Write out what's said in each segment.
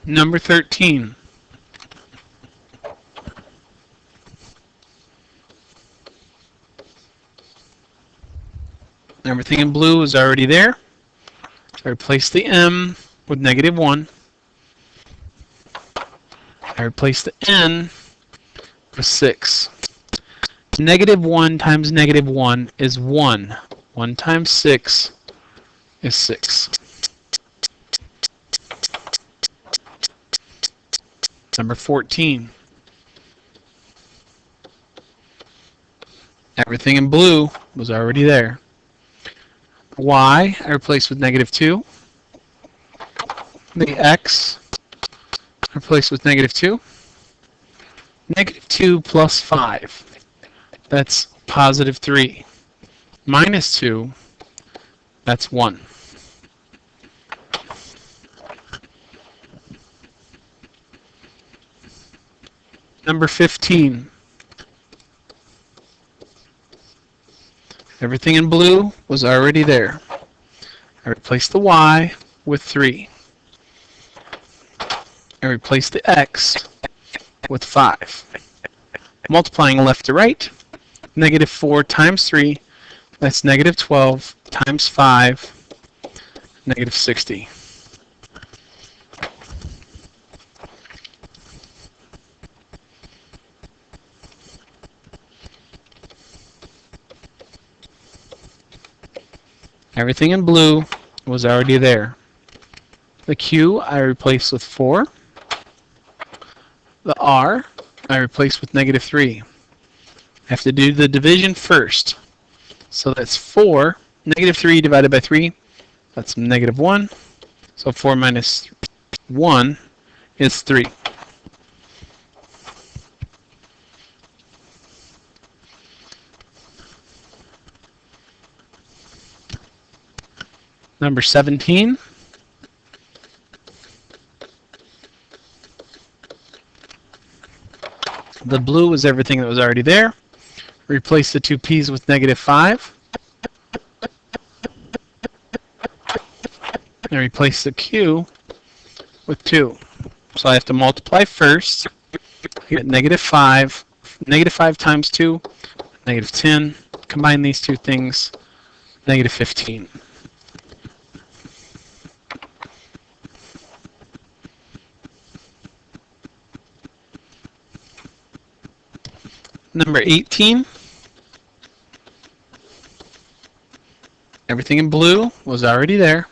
Number 13. Everything in blue is already there. I replace the m with -1. I replace the n with 6. -1 times -1 is 1. 1 times 6 is 6. Number 14. Everything in blue was already there. Y I replaced with -2. The x I replaced with -2. -2 plus 5. That's +3. -2, that's 1. Number 15. Everything in blue was already there. I replaced the y with 3. I replaced the x with 5. Multiplying left to right, -4 times 3, that's -12 times 5, -60. Everything in blue was already there. The q I replaced with 4. The r I replaced with -3. I have to do the division first. So that's 4. -3 divided by 3, that's -1. So 4 minus 1 is 3. Number 17. The blue was everything that was already there. Replace the two p's with -5. And replace the q with 2. So I have to multiply first. I get -5. -5 times 2, -10. Combine these two things, -15. Number 18. Everything in blue was already there.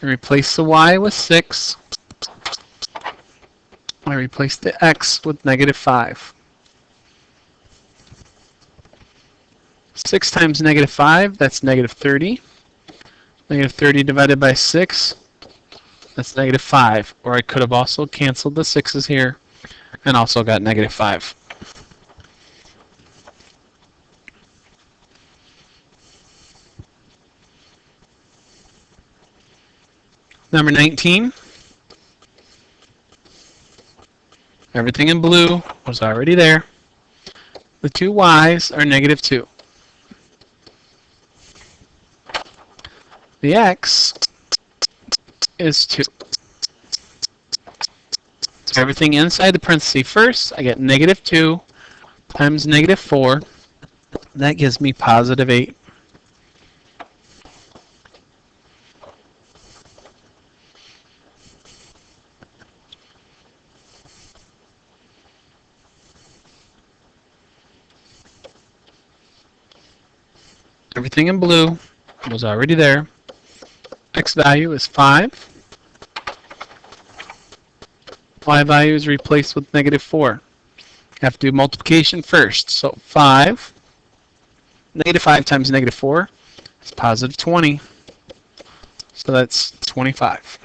I replaced the y with 6. I replaced the x with -5. 6 times -5, that's -30. -30 divided by 6, that's -5. Or I could have also canceled the 6's here and also got -5. Number 19. Everything in blue was already there. The two y's are -2. The x is 2. So everything inside the parenthesis first, I get -2 times -4. That gives me +8. Everything in blue was already there. X value is 5. Y value is replaced with -4. I have to do multiplication first. So 5. -5 times -4 is +20. So that's 25.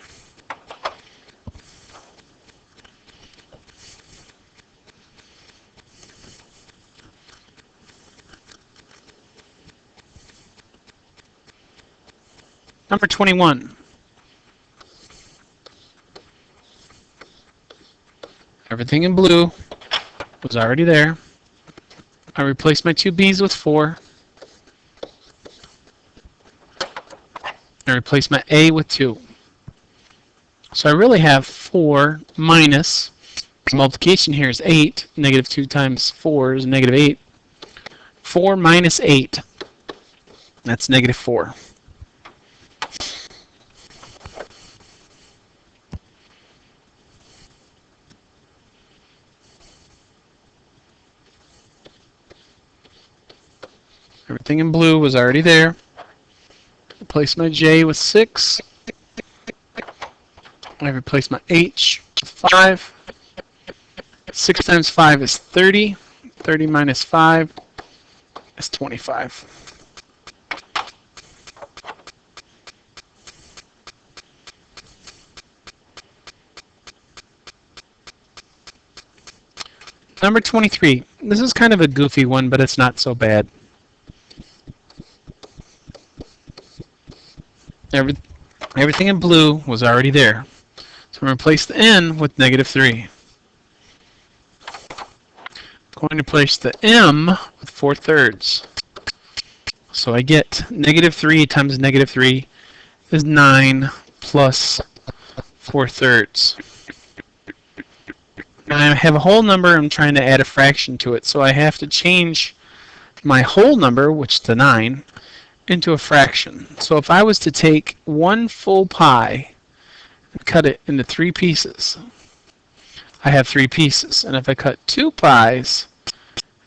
Number 21. Everything in blue was already there. I replaced my two b's with 4. I replaced my a with 2. So I really have 4 minus, multiplication here is 8, negative 2 times 4 is negative 8. 4 minus 8, that's negative 4. Everything in blue was already there. Replace my J with 6. I replace my H with 5. 6 times 5 is 30. 30 minus 5 is 25. Number 23. This is kind of a goofy one, but it's not so bad. Everything in blue was already there. So I'm going to replace the n with negative 3. I'm going to replace the m with 4/3. So I get negative 3 times negative 3 is 9 plus 4/3. Now I have a whole number, I'm trying to add a fraction to it, so I have to change my whole number, which is the 9, into a fraction. So if I was to take 1 full pi and cut it into 3 pieces, I have 3 pieces. And if I cut 2 pies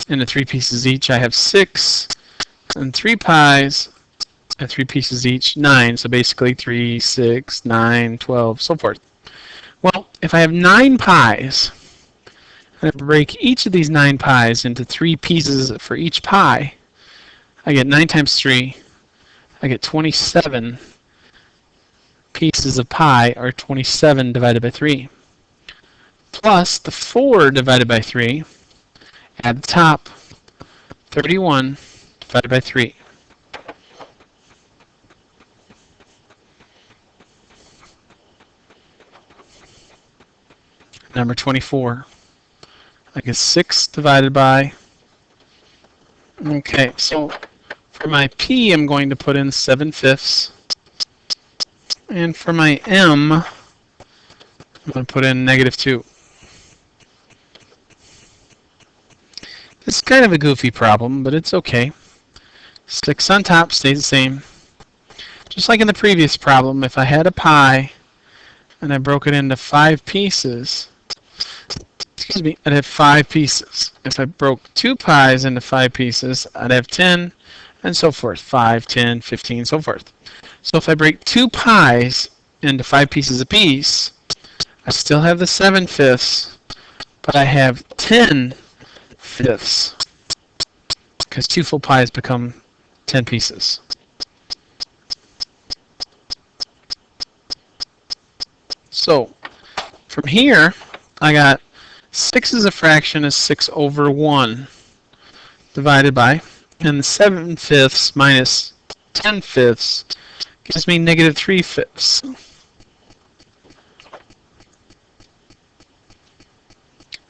into 3 pieces each, I have 6, and 3 pies at 3 pieces each, 9. So basically 3, 6, 9, 12, so forth. Well, if I have 9 pies, and I break each of these 9 pies into 3 pieces for each pie, I get 9 times 3. I get 27 pieces of pie, or 27 divided by 3. Plus the 4 divided by 3, at the top, 31 divided by 3. Number 24. I get 6 divided by... Okay, so for my P, I'm going to put in 7/5. And for my M, I'm going to put in negative 2. This is kind of a goofy problem, but it's okay. 6 on top stays the same. Just like in the previous problem, if I had a pie and I broke it into 5 pieces, I'd have 5 pieces. If I broke 2 pies into 5 pieces, I'd have 10, and so forth. 5, 10, 15, so forth. So if I break 2 pies into 5 pieces apiece, I still have the 7/5, but I have 10/5, because 2 full pies become 10 pieces. So from here, I got 6 as a fraction is 6 over 1 divided by, and the 7/5 minus 10/5 gives me negative 3/5.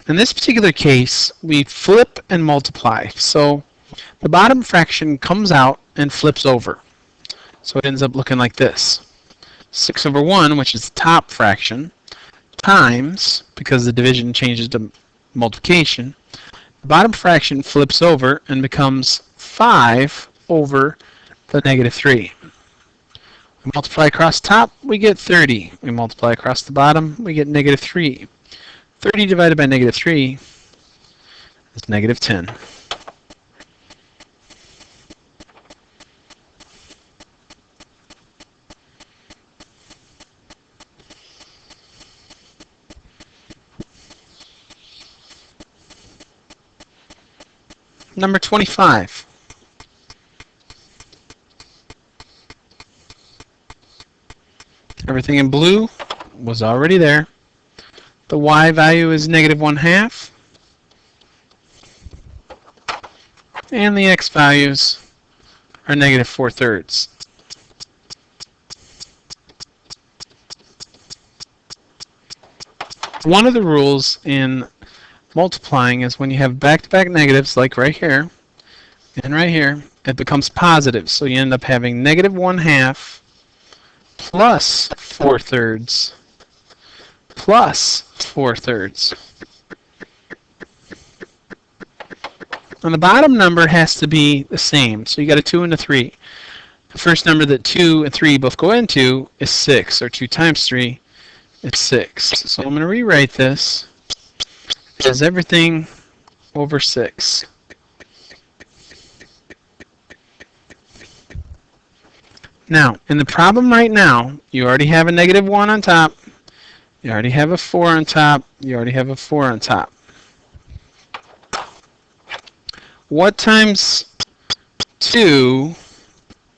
In this particular case, we flip and multiply. So the bottom fraction comes out and flips over. So it ends up looking like this. 6 over 1, which is the top fraction, times, because the division changes to multiplication, the bottom fraction flips over and becomes 5 over the negative 3. We multiply across the top, we get 30. We multiply across the bottom, we get negative 3. 30 divided by negative 3 is negative 10. Number 25. Everything in blue was already there. The y value is negative 1/2. And the x values are negative 4/3. One of the rules in multiplying is when you have back-to-back negatives, like right here and right here, it becomes positive. So you end up having negative 1/2 plus 4/3 plus 4/3. And the bottom number has to be the same. So you got a 2 and a 3. The first number that 2 and 3 both go into is 6, or 2 times 3 is 6. So I'm going to rewrite this as everything over 6. Now, in the problem right now, you already have a negative 1 on top. You already have a 4 on top. You already have a 4 on top. What times 2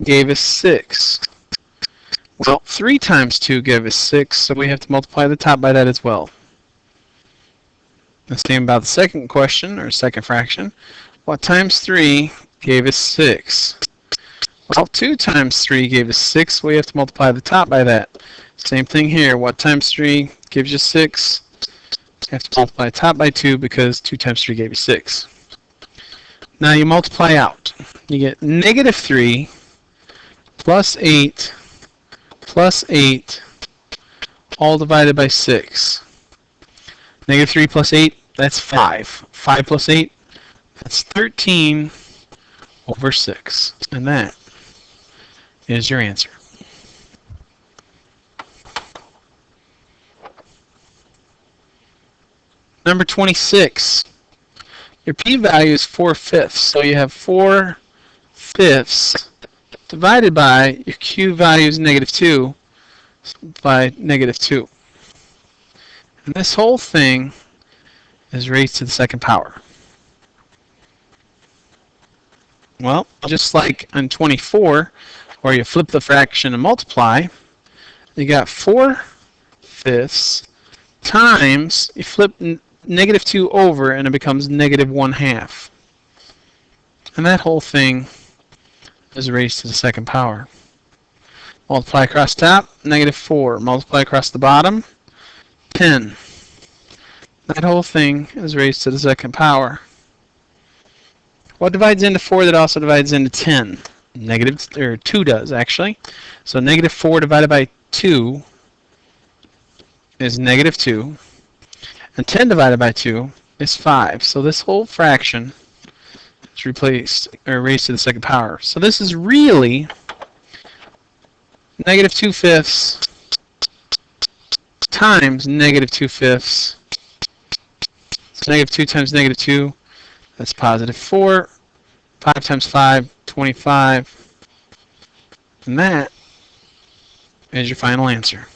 gave us 6? Well, 3 times 2 gave us 6, so we have to multiply the top by that as well. The same about the second question, or second fraction. What times 3 gave us 6? Well, 2 times 3 gave us 6, we have to multiply the top by that. Same thing here. What times 3 gives you 6? You have to multiply top by 2 because 2 times 3 gave you 6. Now you multiply out. You get negative 3 plus 8 plus 8 all divided by 6. Negative 3 plus 8, that's 5. 5 plus 8, that's 13 over 6. And that is your answer. Number 26. Your p-value is 4/5, so you have 4/5 divided by your q value is negative 2 by negative 2. And this whole thing is raised to the second power. Well, just like on 24, where you flip the fraction and multiply, you got 4/5 times, you flip negative 2 over and it becomes negative 1/2. And that whole thing is raised to the second power. Multiply across top, negative 4. Multiply across the bottom, 10. That whole thing is raised to the second power. What divides into 4 that also divides into 10? Negative, or 2 does actually. So negative 4 divided by 2 is negative 2. And 10 divided by 2 is 5. So this whole fraction is replaced, or raised to the second power. So this is really negative 2/5 times negative 2/5. So negative 2 times negative 2, that's positive 4. 5 times 5, 25. And that is your final answer.